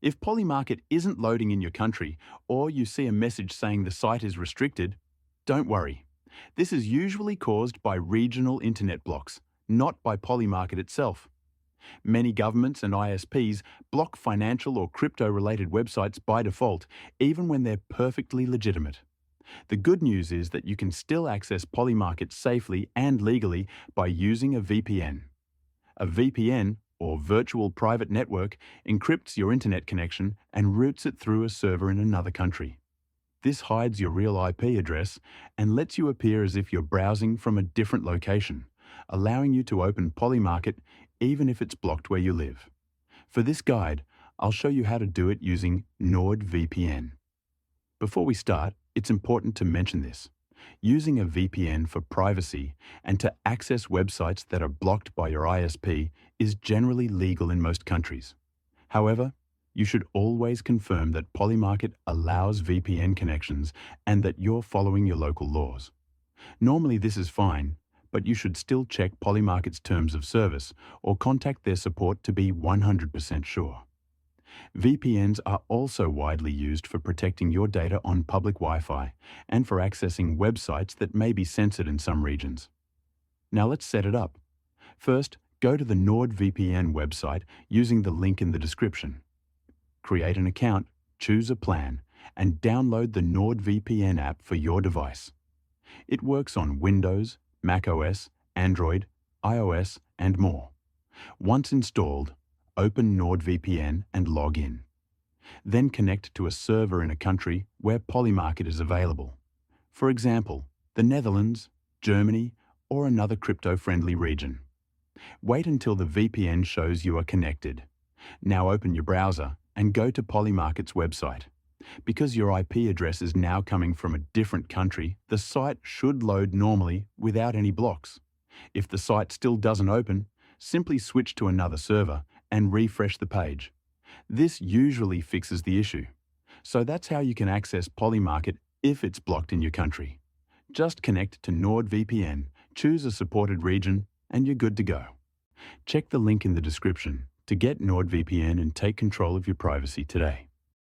If Polymarket isn't loading in your country, or you see a message saying the site is restricted, don't worry. This is usually caused by regional internet blocks, not by Polymarket itself. Many governments and ISPs block financial or crypto-related websites by default, even when they're perfectly legitimate. The good news is that you can still access Polymarket safely and legally by using a VPN. A VPN, or virtual private network, encrypts your internet connection and routes it through a server in another country. This hides your real IP address and lets you appear as if you're browsing from a different location, allowing you to open Polymarket even if it's blocked where you live. For this guide, I'll show you how to do it using NordVPN. Before we start, it's important to mention this. Using a VPN for privacy and to access websites that are blocked by your ISP is generally legal in most countries. However, you should always confirm that Polymarket allows VPN connections and that you're following your local laws. Normally this is fine, but you should still check Polymarket's terms of service or contact their support to be 100% sure. VPNs are also widely used for protecting your data on public Wi-Fi and for accessing websites that may be censored in some regions. Now let's set it up. First, go to the NordVPN website using the link in the description. Create an account, choose a plan, and download the NordVPN app for your device. It works on Windows, macOS, Android, iOS, and more. Once installed, open NordVPN and log in. Then connect to a server in a country where Polymarket is available. For example, the Netherlands, Germany, or another crypto-friendly region. Wait until the VPN shows you are connected. Now open your browser and go to Polymarket's website. Because your IP address is now coming from a different country, the site should load normally without any blocks. If the site still doesn't open, simply switch to another server and refresh the page. This usually fixes the issue. So that's how you can access Polymarket if it's blocked in your country. Just connect to NordVPN, choose a supported region, and you're good to go. Check the link in the description to get NordVPN and take control of your privacy today.